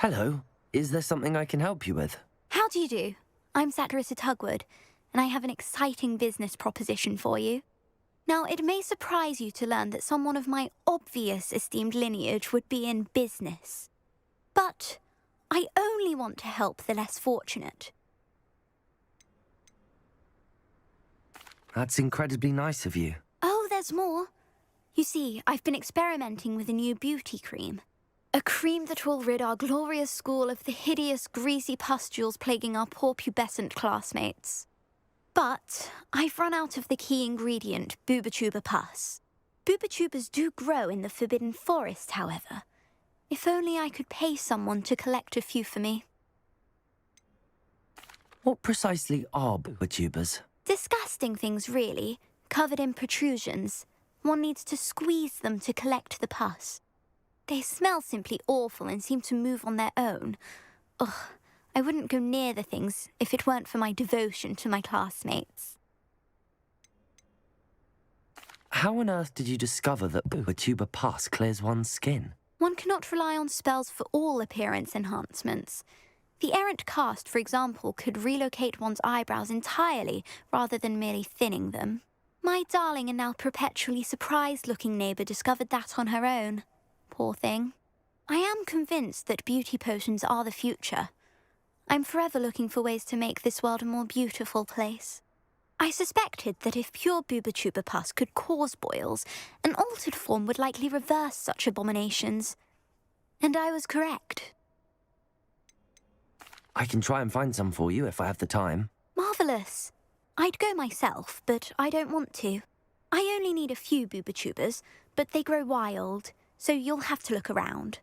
Hello. Is there something I can help you with? How do you do? I'm Satirissa Tugwood, and I have an exciting business proposition for you. Now, it may surprise you to learn that someone of my obvious esteemed lineage would be in business. But I only want to help the less fortunate. That's incredibly nice of you. Oh, there's more. You see, I've been experimenting with a new beauty cream. A cream that will rid our glorious school of the hideous, greasy pustules plaguing our poor pubescent classmates. But I've run out of the key ingredient, Booba-Tuba pus. Booba-Tubas do grow in the Forbidden Forest, however. If only I could pay someone to collect a few for me. What precisely are Booba-Tubas? Disgusting things, really, covered in protrusions. One needs to squeeze them to collect the pus. They smell simply awful and seem to move on their own. Ugh, I wouldn't go near the things if it weren't for my devotion to my classmates. How on earth did you discover that Booba-Tuba pus clears one's skin? One cannot rely on spells for all appearance enhancements. The errant cast, for example, could relocate one's eyebrows entirely rather than merely thinning them. My darling and now perpetually surprised-looking neighbour discovered that on her own. Poor thing. I am convinced that beauty potions are the future. I'm forever looking for ways to make this world a more beautiful place. I suspected that if pure Booba-Tuba pus could cause boils, an altered form would likely reverse such abominations. And I was correct. I can try and find some for you if I have the time. Marvellous. I'd go myself, but I don't want to. I only need a few Booba-Tubas, but they grow wild, so you'll have to look around.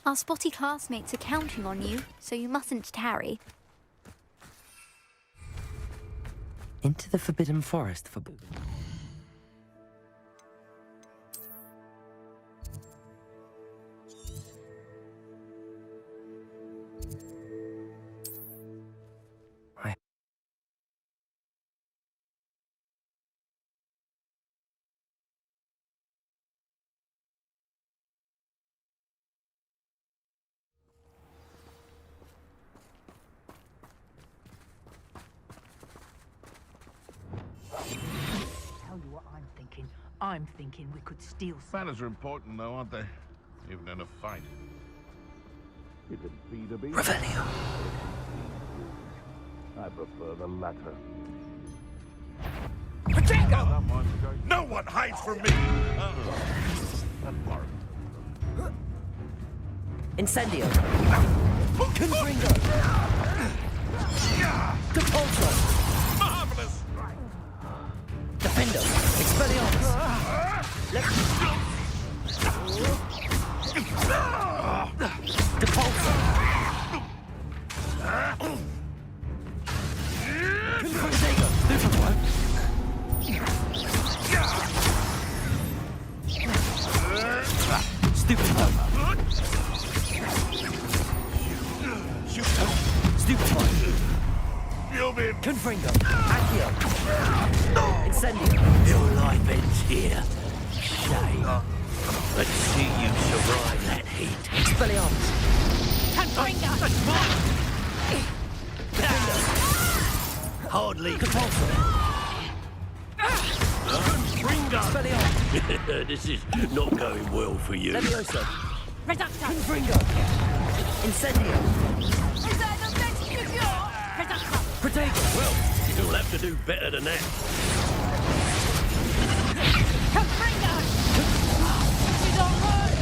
Our spotty classmates are counting on you, so you mustn't tarry. Into the Forbidden Forest for Booba. Tell you what I'm thinking we could steal some. Manners are important, though, aren't they? Even in a fight. Revelio. I prefer the latter. Potato! No one hides from me! Incendio. Confringo. Depulso. Marvelous! Defendo. Expelliarmus. Depulso. Confringo. Stupefy. Stupefy. Stupefy. You've been... Confringo. Accio. Incendio. Your life ends here. Shame. Let's see you survive that heat. Expelliarmus. Confringo! Hardly. Compulso. Expelliarmus. This is not going well for you. Levioso. Reducto! Confringo. Incendio. Reducto! Protego. Well, you'll have to do better than that. Confringo! We don't work!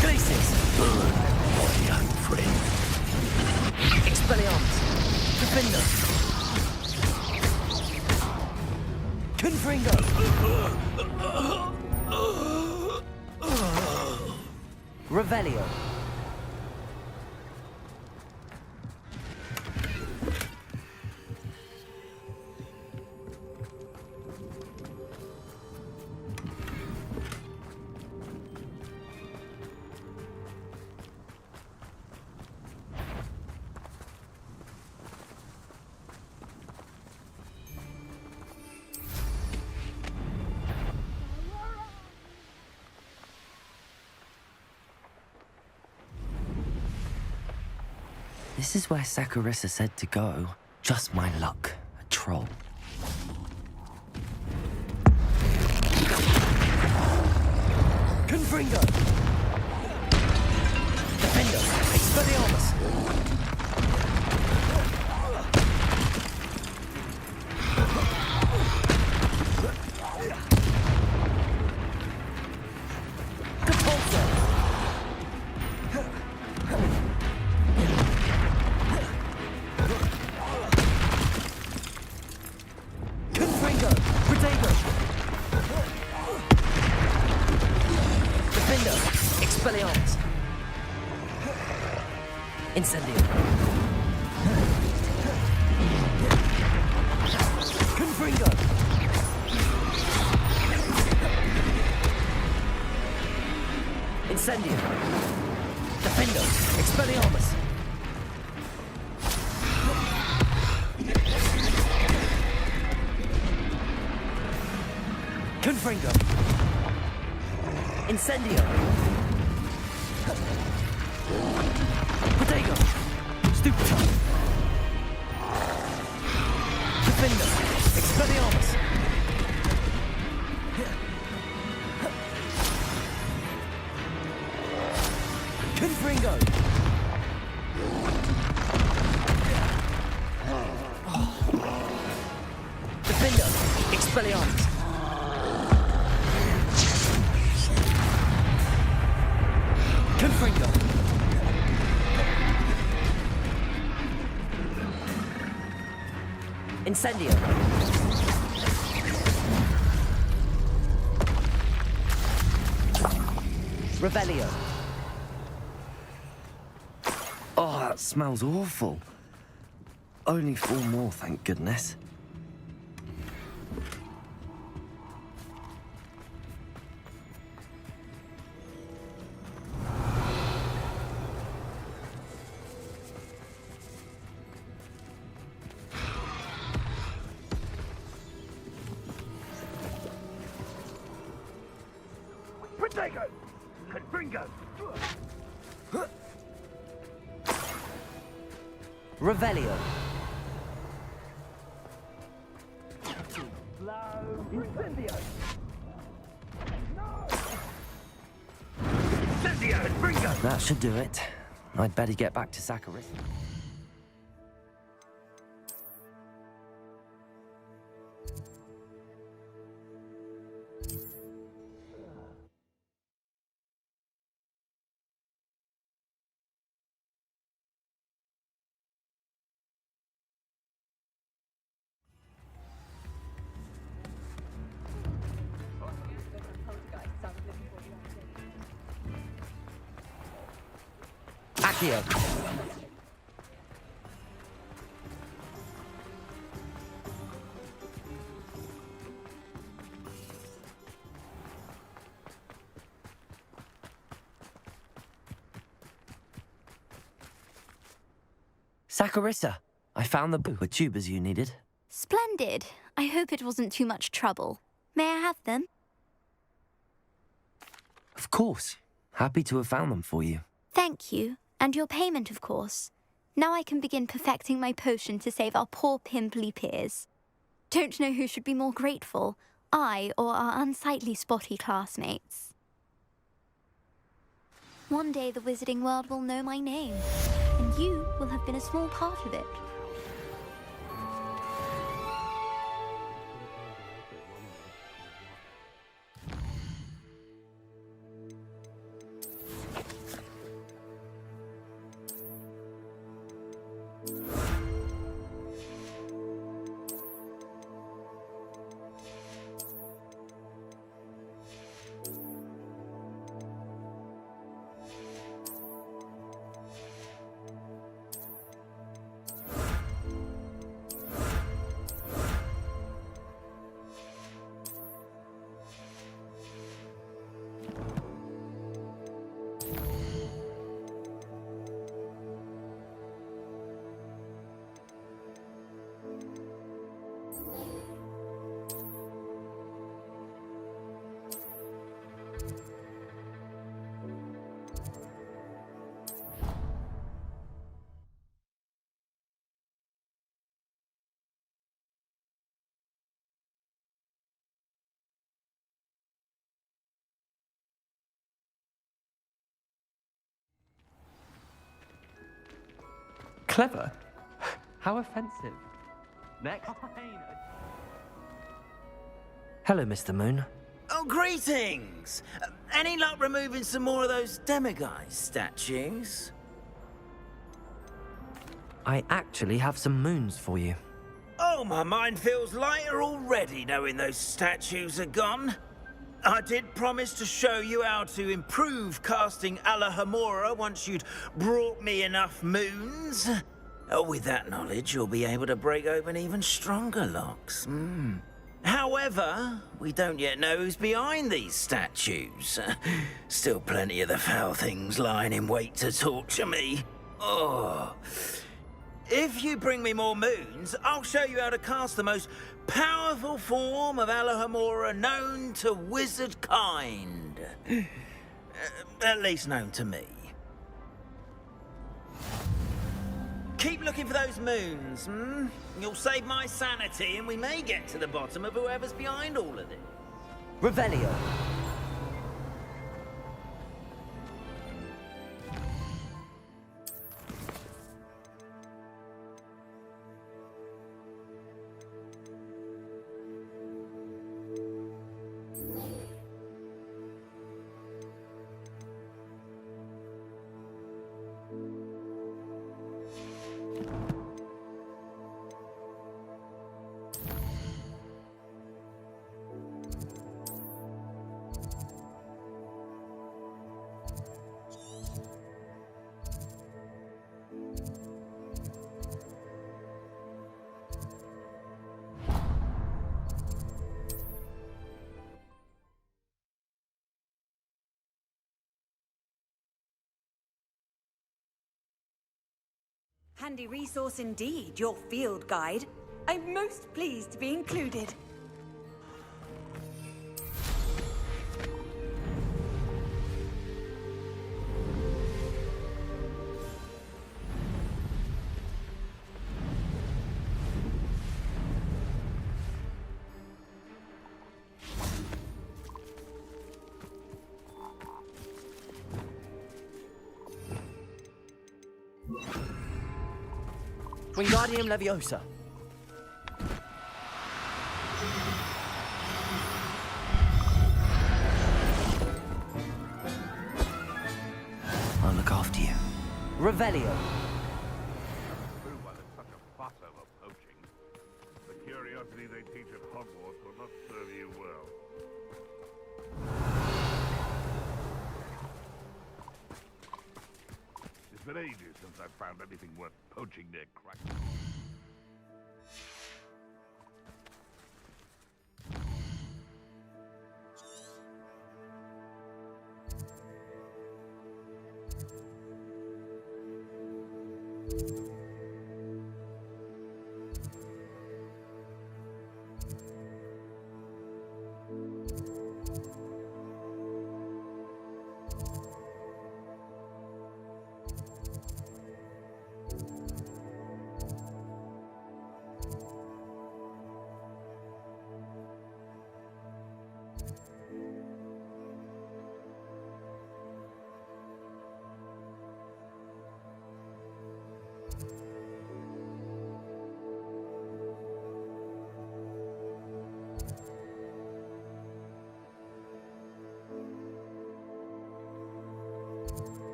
Glacis. My young friend. Expelliarmus. Defender. Confringo. Revelio. This is where Saccharissa said to go. Just my luck. A troll. Confringo! Defender! Expelliarmus! Expelliarmus! Incendio! Confringo! Incendio! Defendo! Expelliarmus! Confringo! Incendio! Protego! Stupid! Defender! Expelliarmus! Confringo! Defender! Expelliarmus! Confringo! Incendio! Revelio! Oh, that smells awful. Only 4 more, thank goodness. Protego! Confringo! Revelio! Incendio! Incendio! Confringo! That should do it. I'd better get back to Saccharissa. Accio! Saccharissa, I found the tubers you needed. Splendid. I hope it wasn't too much trouble. May I have them? Of course. Happy to have found them for you. Thank you. And your payment, of course. Now I can begin perfecting my potion to save our poor pimply peers. Don't know who should be more grateful, I or our unsightly spotty classmates. One day the wizarding world will know my name, and you will have been a small part of it. Clever? How offensive. Next. Hello, Mr. Moon. Oh, greetings! Any luck removing some more of those demiguise statues? I actually have some moons for you. Oh, my mind feels lighter already knowing those statues are gone. I did promise to show you how to improve casting Alahamora once you'd brought me enough moons. Oh, with that knowledge, you'll be able to break open even stronger locks. However, we don't yet know who's behind these statues. Still plenty of the foul things lying in wait to torture me. Oh. If you bring me more moons, I'll show you how to cast the most powerful form of Alahamora known to wizard kind. At least known to me. Keep looking for those moons, You'll save my sanity and we may get to the bottom of whoever's behind all of this. Revelio. Handy resource indeed, your field guide. I'm most pleased to be included. Wingardium Leviosa. I'll look after you. Revelio. True, why there's such a fuss over poaching. The curiosity they teach at Hogwarts will not serve you well. It's been ages since I've found anything worth poaching near crack.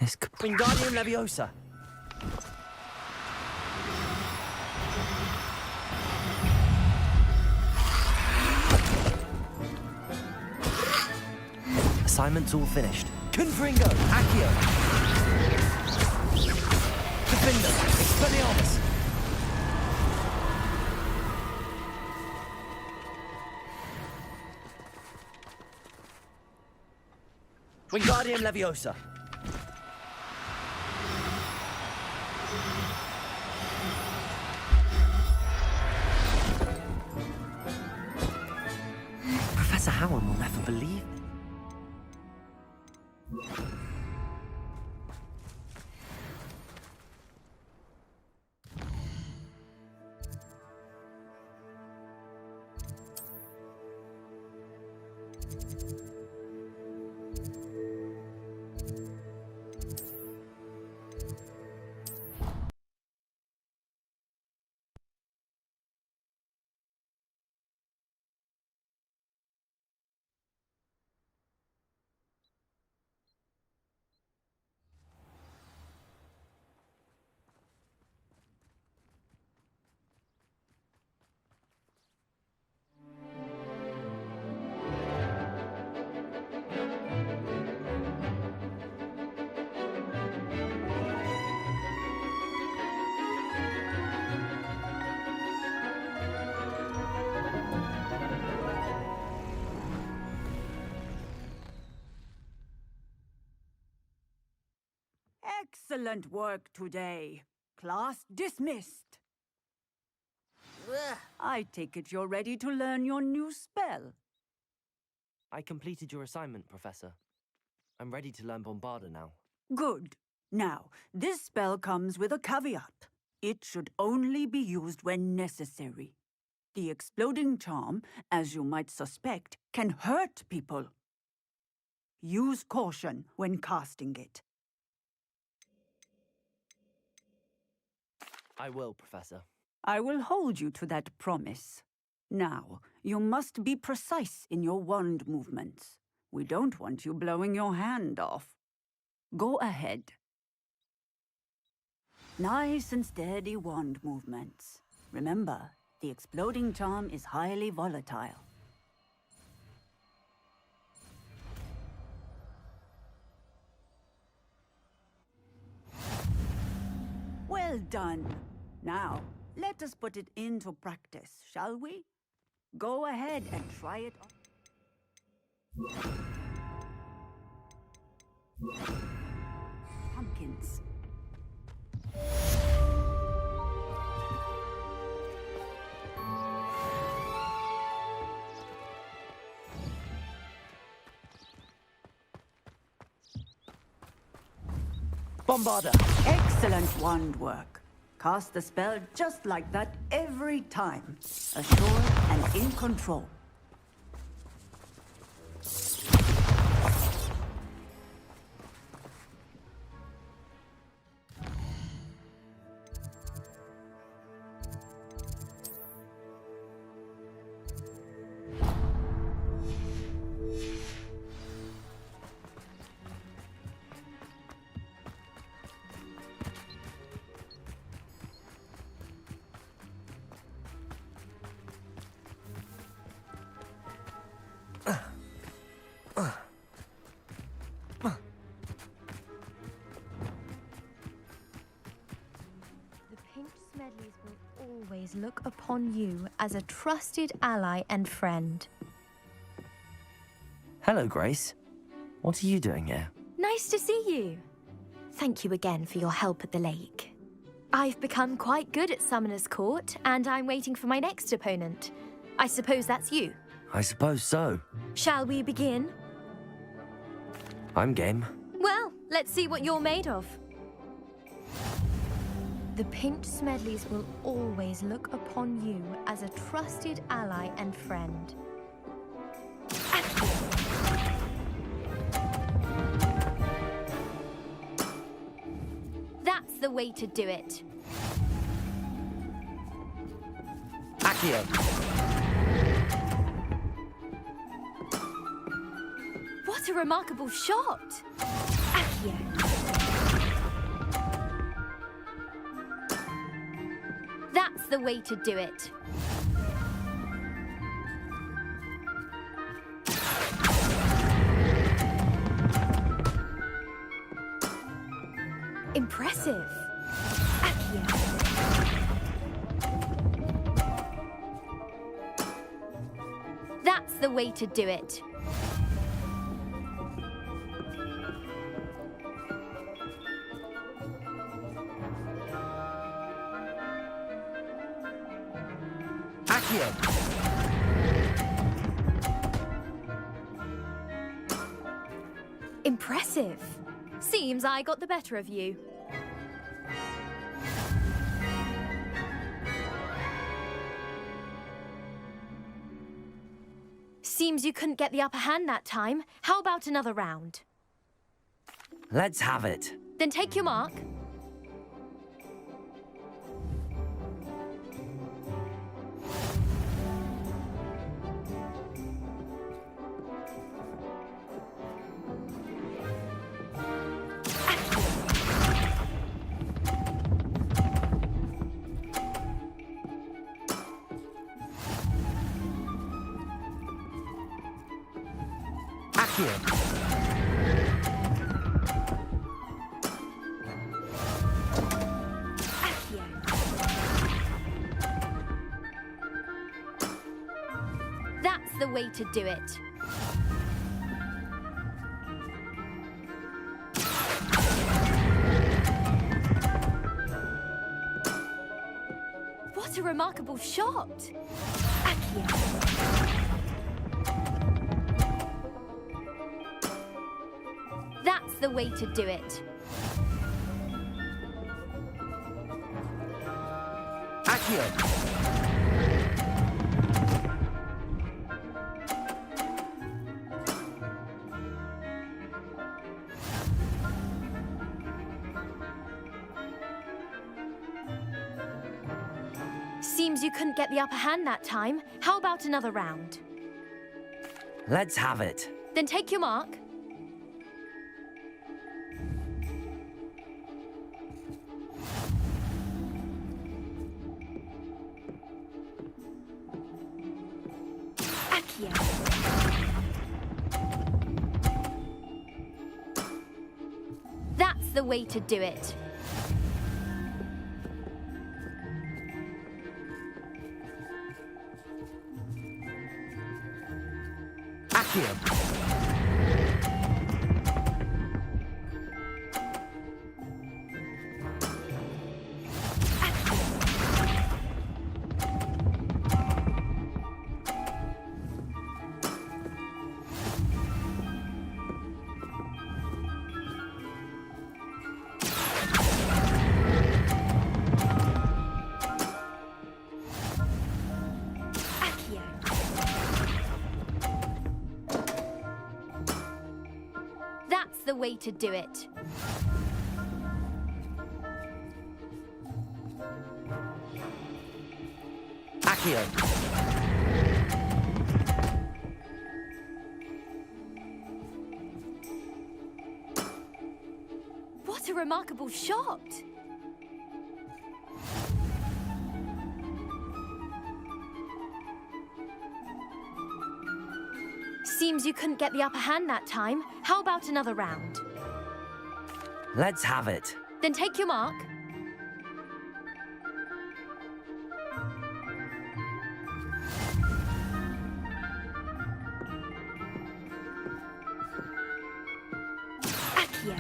This could... Wingardium Leviosa. Assignment's all finished. Confringo. Accio. Defender. Expelliarmus. Wingardium Leviosa. Professor Howard will never believe. Excellent work today. Class dismissed. I take it you're ready to learn your new spell. I completed your assignment, Professor. I'm ready to learn Bombarda now. Good. Now, this spell comes with a caveat. It should only be used when necessary. The exploding charm, as you might suspect, can hurt people. Use caution when casting it. I will, Professor. I will hold you to that promise. Now, you must be precise in your wand movements. We don't want you blowing your hand off. Go ahead. Nice and steady wand movements. Remember, the exploding charm is highly volatile. Well done. Now, let us put it into practice, shall we? Go ahead and try it on. Pumpkins. Bombarda! Excellent wand work. Cast the spell just like that every time. Assured and in control. Always look upon you as a trusted ally and friend. Hello, Grace. What are you doing here? Nice to see you. Thank you again for your help at the lake. I've become quite good at Summoner's Court, and I'm waiting for my next opponent. I suppose that's you. I suppose so. Shall we begin? I'm game. Well, let's see what you're made of. The Pinched Smedleys will always look upon you as a trusted ally and friend. That's the way to do it. Accio! What a remarkable shot! Accio! the way to do it. Impressive. Accio. That's the way to do it. Accio. Impressive. Seems I got the better of you. Seems you couldn't get the upper hand that time. How about another round? Let's have it. Then take your mark. Accio. That's the way to do it. What a remarkable shot! Accio. That's the way to do it. Accio. Seems you couldn't get the upper hand that time. How about another round? Let's have it. Then take your mark. Accio. That's the way to do it. Accio. That's the way to do it. Accio. What a remarkable shot! Seems you couldn't get the upper hand that time. How about another round? Let's have it. Then take your mark. Accio.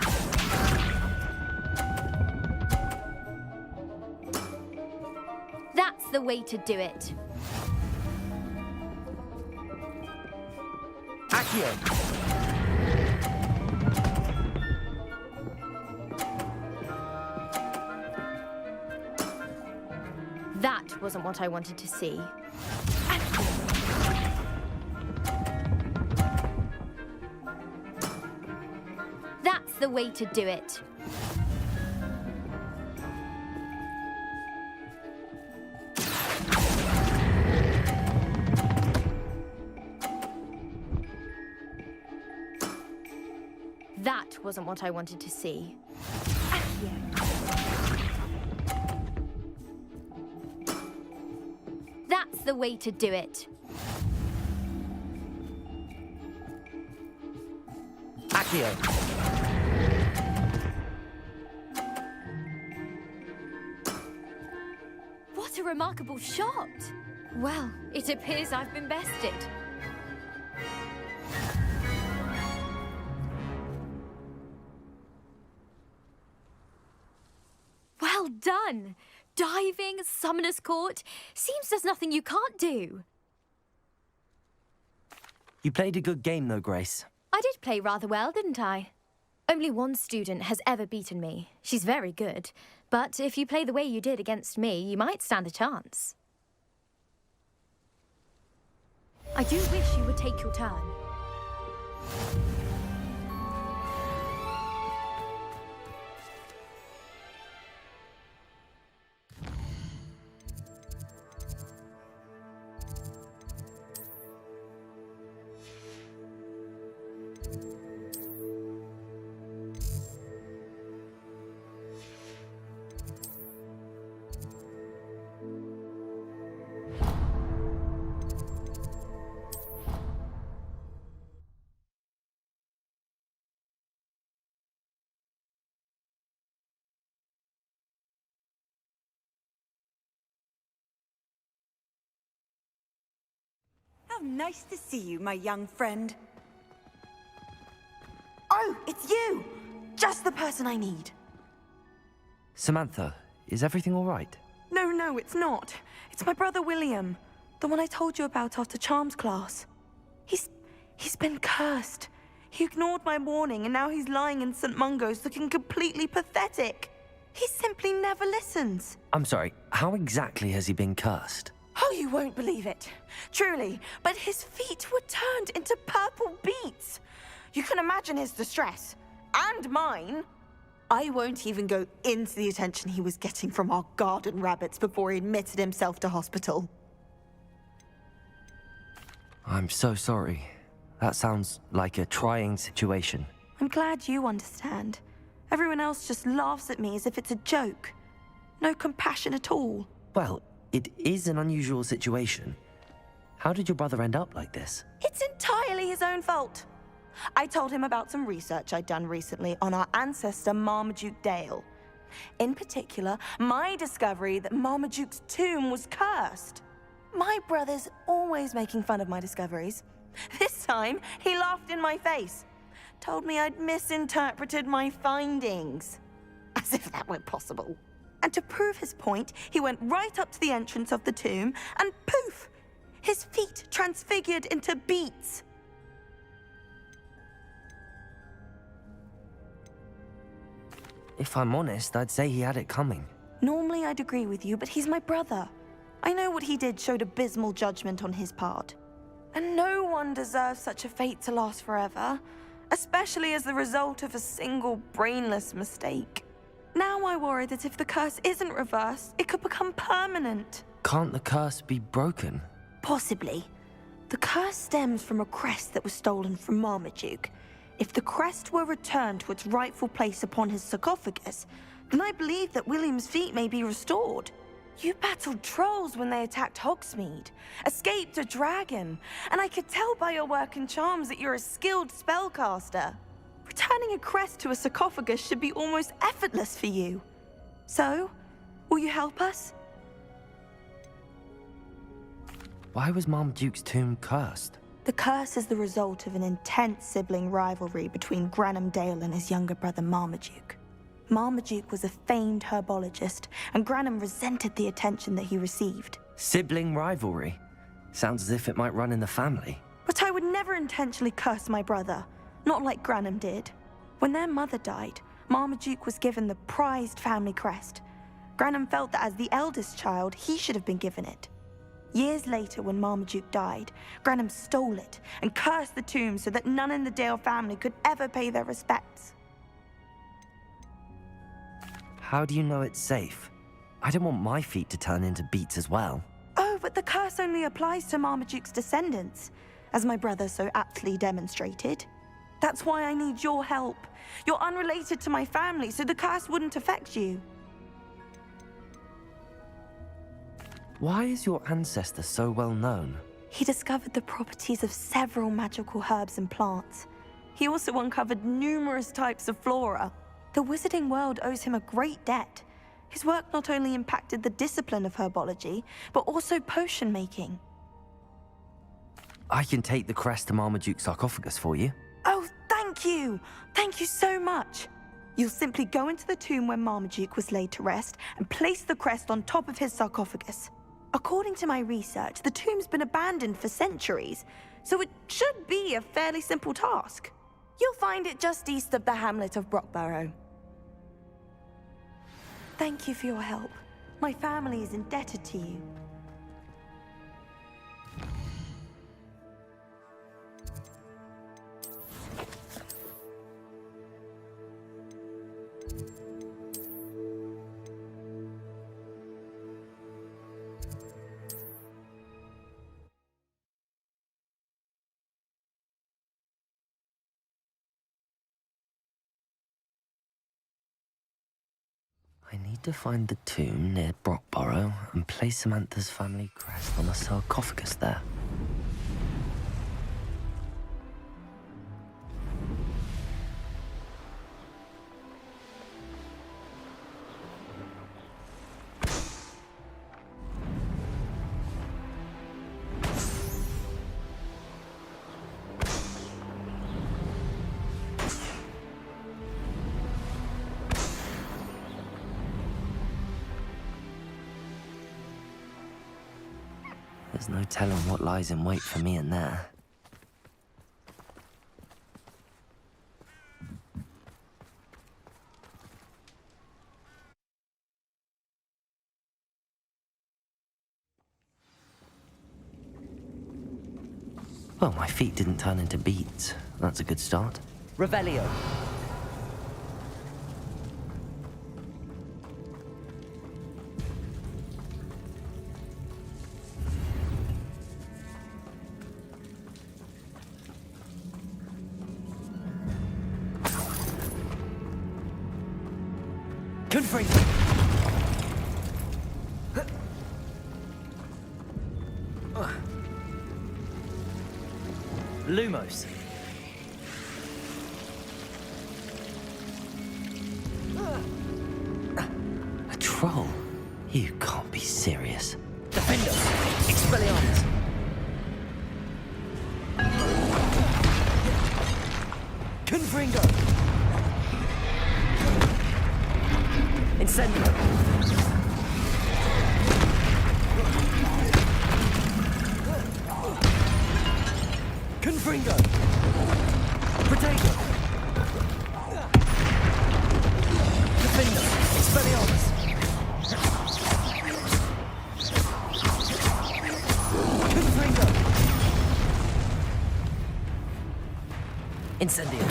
That's the way to do it. Accio. That wasn't what I wanted to see. That's the way to do it. That wasn't what I wanted to see. the way to do it. Accio! What a remarkable shot! Well, it appears I've been bested. Well done! Diving, Summoner's Court. Seems there's nothing you can't do. You played a good game, though, Grace. I did play rather well, didn't I? Only one student has ever beaten me. She's very good. But if you play the way you did against me, you might stand a chance. I do wish you would take your turn. How nice to see you, my young friend. Oh, it's you! Just the person I need. Samantha, is everything all right? No, it's not. It's my brother William. The one I told you about after Charms class. He's been cursed. He ignored my warning and now he's lying in St. Mungo's looking completely pathetic. He simply never listens. I'm sorry, how exactly has he been cursed? Oh, you won't believe it. Truly, but his feet were turned into purple beets. You can imagine his distress. And mine. I won't even go into the attention he was getting from our garden rabbits before he admitted himself to hospital. I'm so sorry. That sounds like a trying situation. I'm glad you understand. Everyone else just laughs at me as if it's a joke. No compassion at all. Well, it is an unusual situation. How did your brother end up like this? It's entirely his own fault. I told him about some research I'd done recently on our ancestor Marmaduke Dale. In particular, my discovery that Marmaduke's tomb was cursed. My brother's always making fun of my discoveries. This time, he laughed in my face. Told me I'd misinterpreted my findings. As if that were possible. And to prove his point, he went right up to the entrance of the tomb and poof! His feet transfigured into beets. If I'm honest, I'd say he had it coming. Normally I'd agree with you, but he's my brother. I know what he did showed abysmal judgment on his part. And no one deserves such a fate to last forever, especially as the result of a single brainless mistake. Now I worry that if the curse isn't reversed, it could become permanent. Can't the curse be broken? Possibly. The curse stems from a crest that was stolen from Marmaduke. If the crest were returned to its rightful place upon his sarcophagus, then I believe that William's feet may be restored. You battled trolls when they attacked Hogsmeade, escaped a dragon, and I could tell by your work in charms that you're a skilled spellcaster. Returning a crest to a sarcophagus should be almost effortless for you. So, will you help us? Why was Marmaduke's tomb cursed? The curse is the result of an intense sibling rivalry between Granham Dale and his younger brother Marmaduke. Marmaduke was a famed herbologist, and Granham resented the attention that he received. Sibling rivalry? Sounds as if it might run in the family. But I would never intentionally curse my brother, not like Granham did. When their mother died, Marmaduke was given the prized family crest. Granham felt that as the eldest child, he should have been given it. Years later, when Marmaduke died, Granham stole it and cursed the tomb so that none in the Dale family could ever pay their respects. How do you know it's safe? I don't want my feet to turn into beets as well. Oh, but the curse only applies to Marmaduke's descendants, as my brother so aptly demonstrated. That's why I need your help. You're unrelated to my family, so the curse wouldn't affect you. Why is your ancestor so well known? He discovered the properties of several magical herbs and plants. He also uncovered numerous types of flora. The wizarding world owes him a great debt. His work not only impacted the discipline of herbology, but also potion making. I can take the crest to Marmaduke's sarcophagus for you. Oh, thank you! Thank you so much! You'll simply go into the tomb where Marmaduke was laid to rest and place the crest on top of his sarcophagus. According to my research, the tomb's been abandoned for centuries, so it should be a fairly simple task. You'll find it just east of the hamlet of Brockborough. Thank you for your help. My family is indebted to you. I need to find the tomb near Brockborough and place Samantha's family crest on a sarcophagus there. There's no telling what lies in wait for me in there. Well, my feet didn't turn into beets. That's a good start. Revelio. Confringo. Lumos. A troll? You can't be serious. Defendo. Expelliarmus. Confringo. Incendio. Confringo. Protego. Defendo. Expelliarmus. Confringo. Incendio.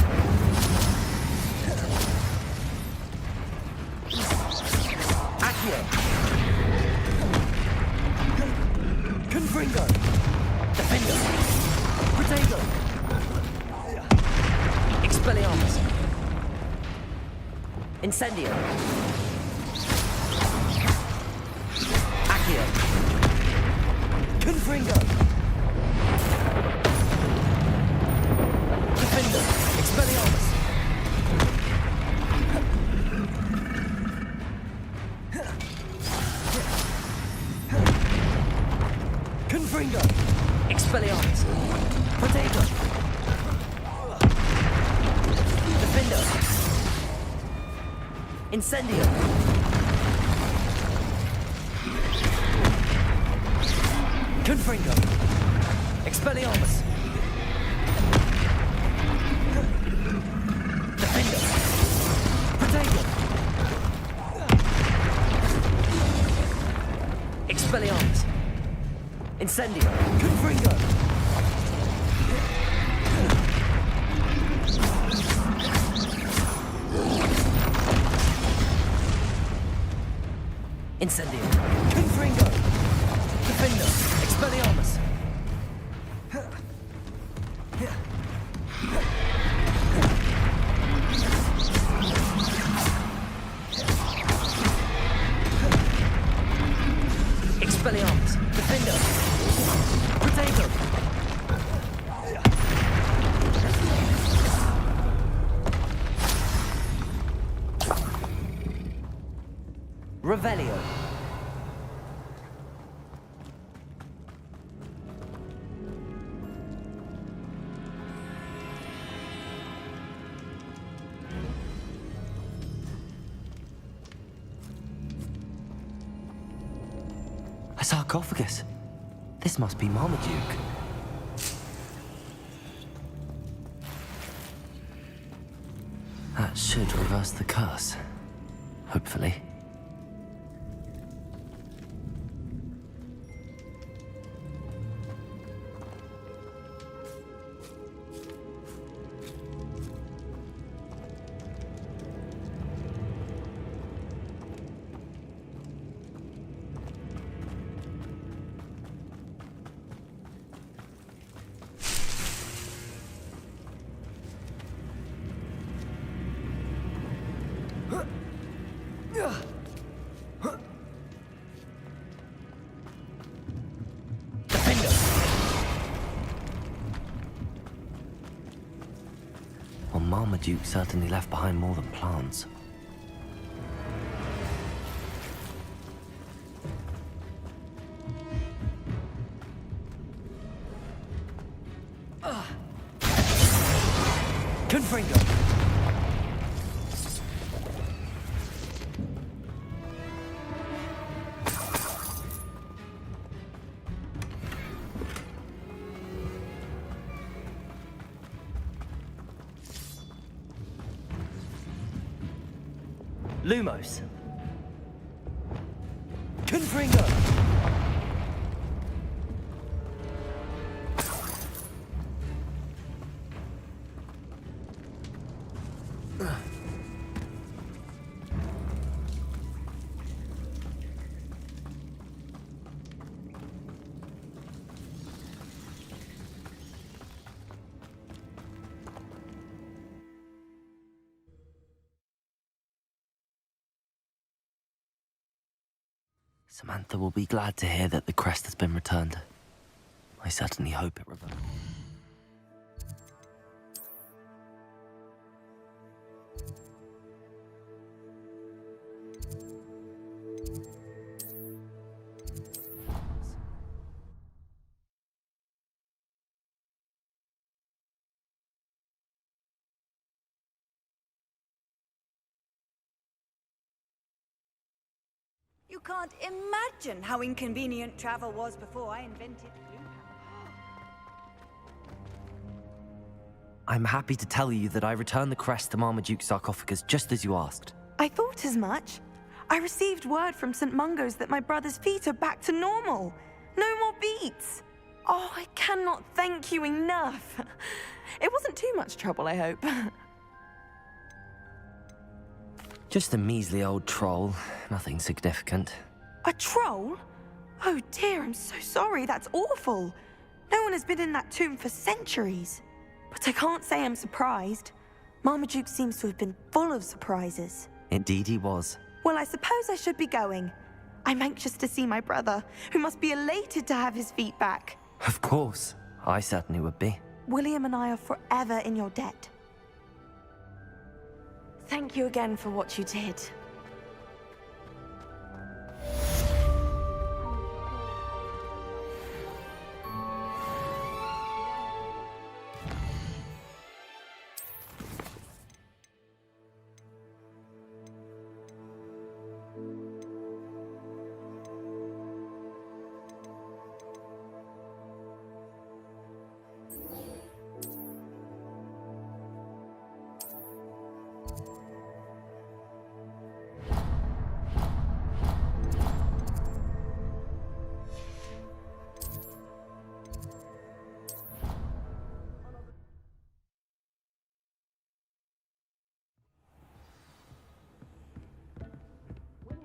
Confringo. Defendo. Protego. Expelliarmus. Incendio. Accio. Confringo. Defendo. Expelliarmus. Confringo. Expelliarmus. Protego. Defendo. Incendio. Confringo. Expelliarmus. Defendo. Protego. Expelliarmus. Incendio. Confringo. Incendio. Confringo. Defendo. Expelliarmus. Expelliarmus. Revelio. A sarcophagus. This must be Marmaduke. That should reverse the curse. Hopefully. Well, Marmaduke certainly left behind more than plants. Confringo. Lumos. Confringo. Samantha will be glad to hear that the crest has been returned. I certainly hope it reverts. You can't imagine how inconvenient travel was before I invented blue. I'm happy to tell you that I returned the crest to Marmaduke's sarcophagus just as you asked. I thought as much. I received word from St. Mungo's that my brother's feet are back to normal. No more beats. Oh, I cannot thank you enough. It wasn't too much trouble, I hope. Just a measly old troll, nothing significant. A troll? Oh dear, I'm so sorry, that's awful. No one has been in that tomb for centuries. But I can't say I'm surprised. Marmaduke seems to have been full of surprises. Indeed he was. Well, I suppose I should be going. I'm anxious to see my brother, who must be elated to have his feet back. Of course, I certainly would be. William and I are forever in your debt. Thank you again for what you did.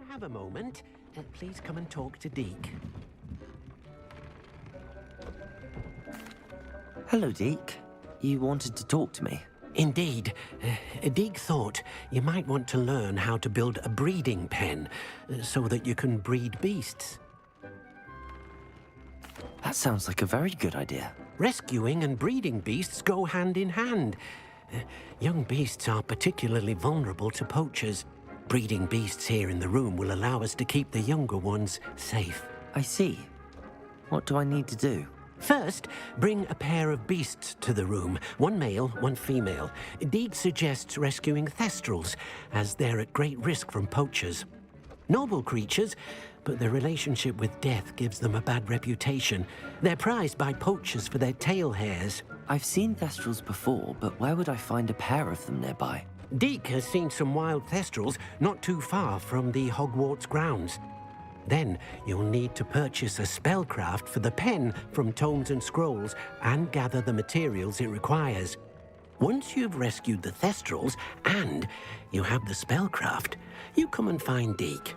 Have a moment. Please come and talk to Deke. Hello, Deke. You wanted to talk to me? Indeed. Deke thought you might want to learn how to build a breeding pen so that you can breed beasts. That sounds like a very good idea. Rescuing and breeding beasts go hand in hand. Young beasts are particularly vulnerable to poachers. Breeding beasts here in the room will allow us to keep the younger ones safe. I see. What do I need to do? First, bring a pair of beasts to the room. One male, one female. Deek suggests rescuing thestrals, as they're at great risk from poachers. Noble creatures, but their relationship with death gives them a bad reputation. They're prized by poachers for their tail hairs. I've seen thestrals before, but where would I find a pair of them nearby? Deek has seen some wild thestrals not too far from the Hogwarts grounds. Then you'll need to purchase a spellcraft for the pen from Tomes and Scrolls and gather the materials it requires. Once you've rescued the thestrals and you have the spellcraft, you come and find Deek.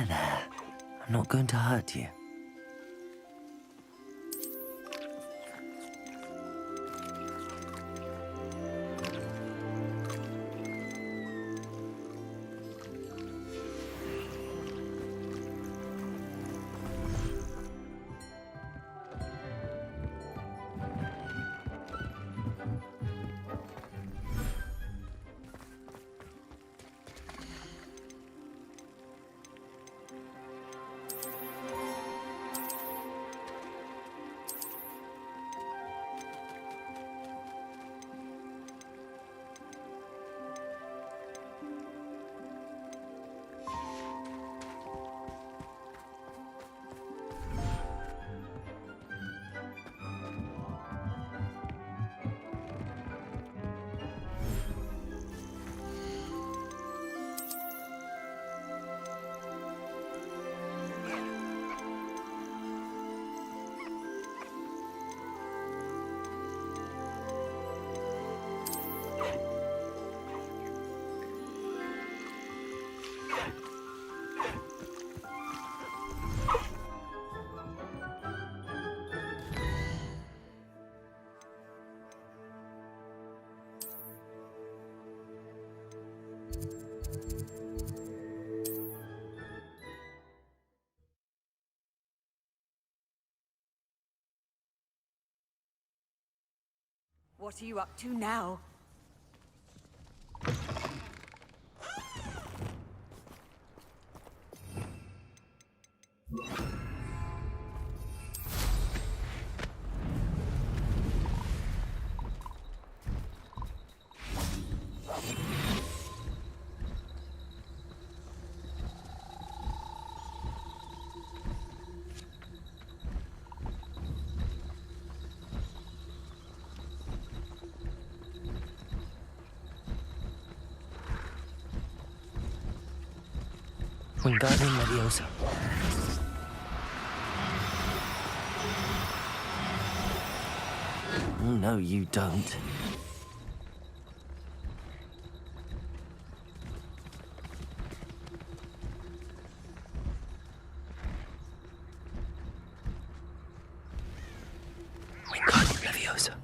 There. I'm not going to hurt you. What are you up to now? Wingardium Leviosa. No, you don't. Wingardium Leviosa.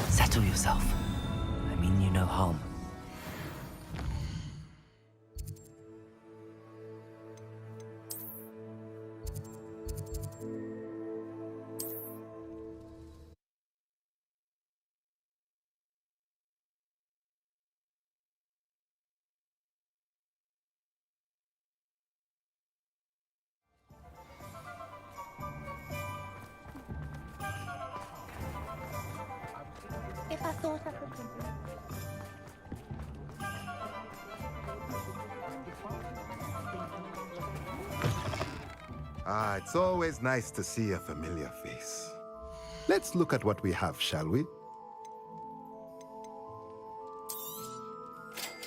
Settle yourself. I mean you no harm. If I thought I could complete. Ah, it's always nice to see a familiar face. Let's look at what we have, shall we?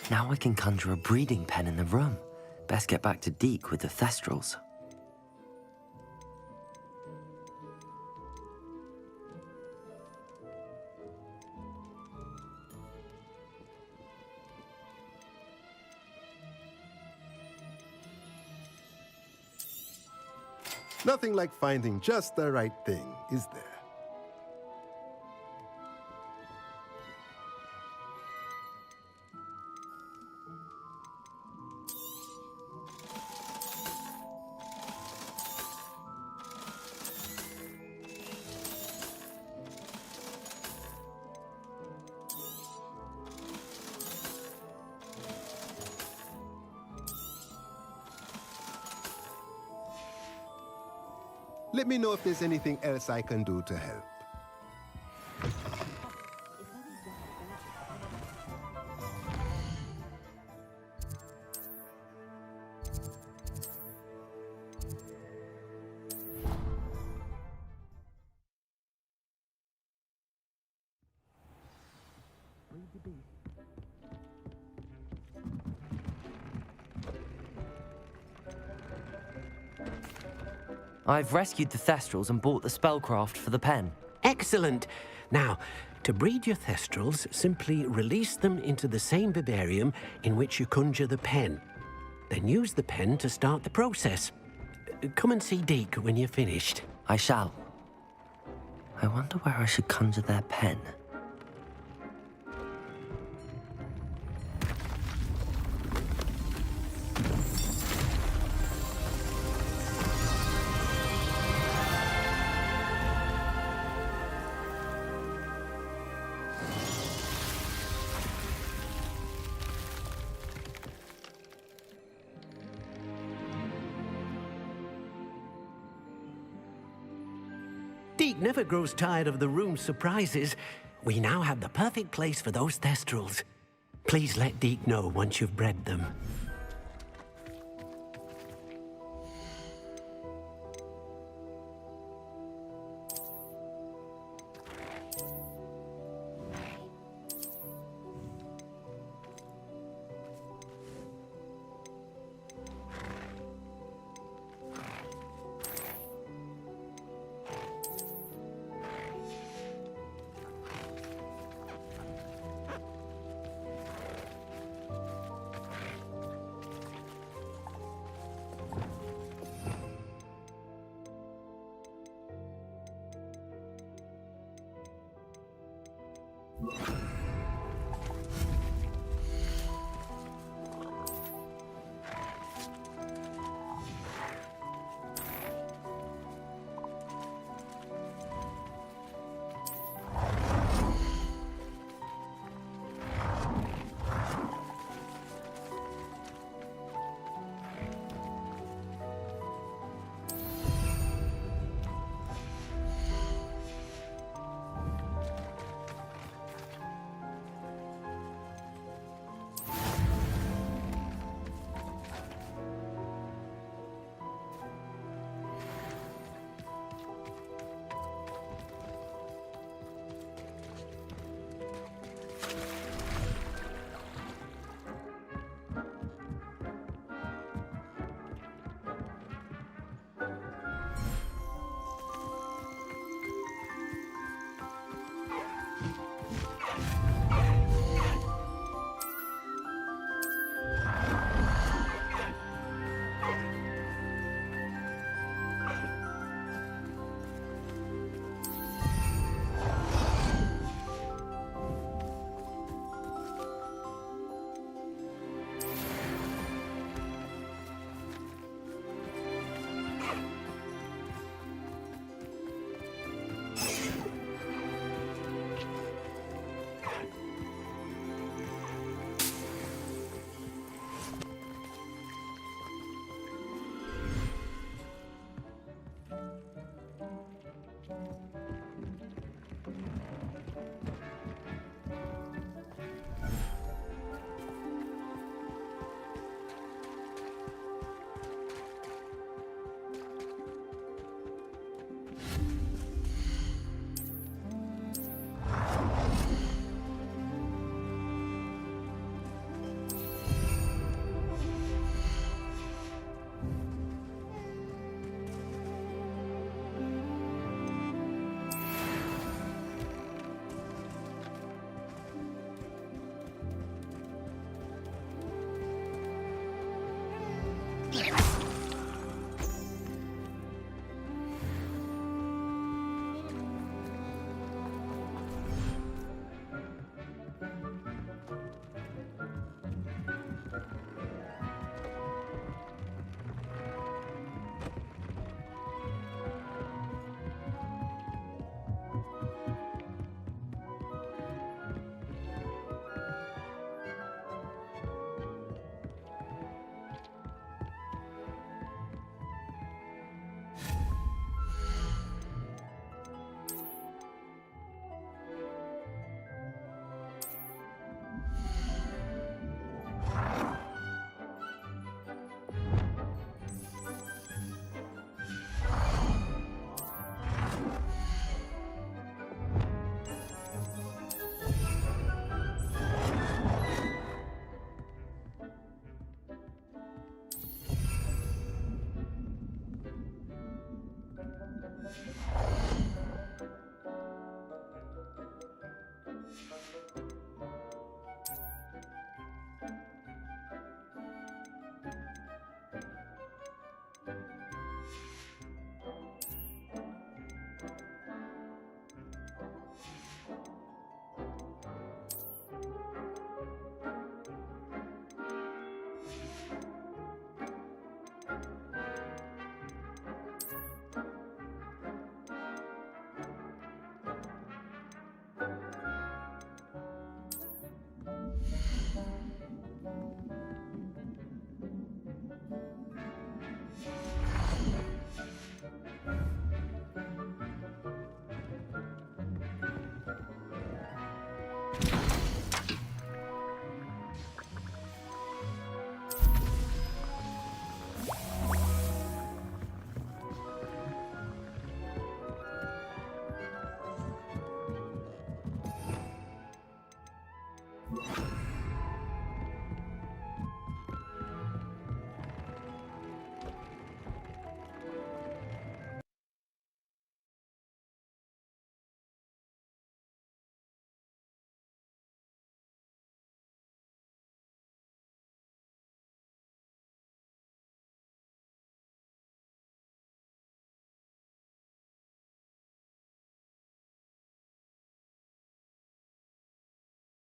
Now I can conjure a breeding pen in the room. Best get back to Deek with the thestrals. Nothing like finding just the right thing, is there? Let me know if there's anything else I can do to help. I've rescued the Thestrals and bought the spellcraft for the pen. Excellent. Now, to breed your Thestrals, simply release them into the same vivarium in which you conjure the pen. Then use the pen to start the process. Come and see Deke when you're finished. I shall. I wonder where I should conjure their pen. Deke never grows tired of the room's surprises. We now have the perfect place for those Thestrals. Please let Deke know once you've bred them. you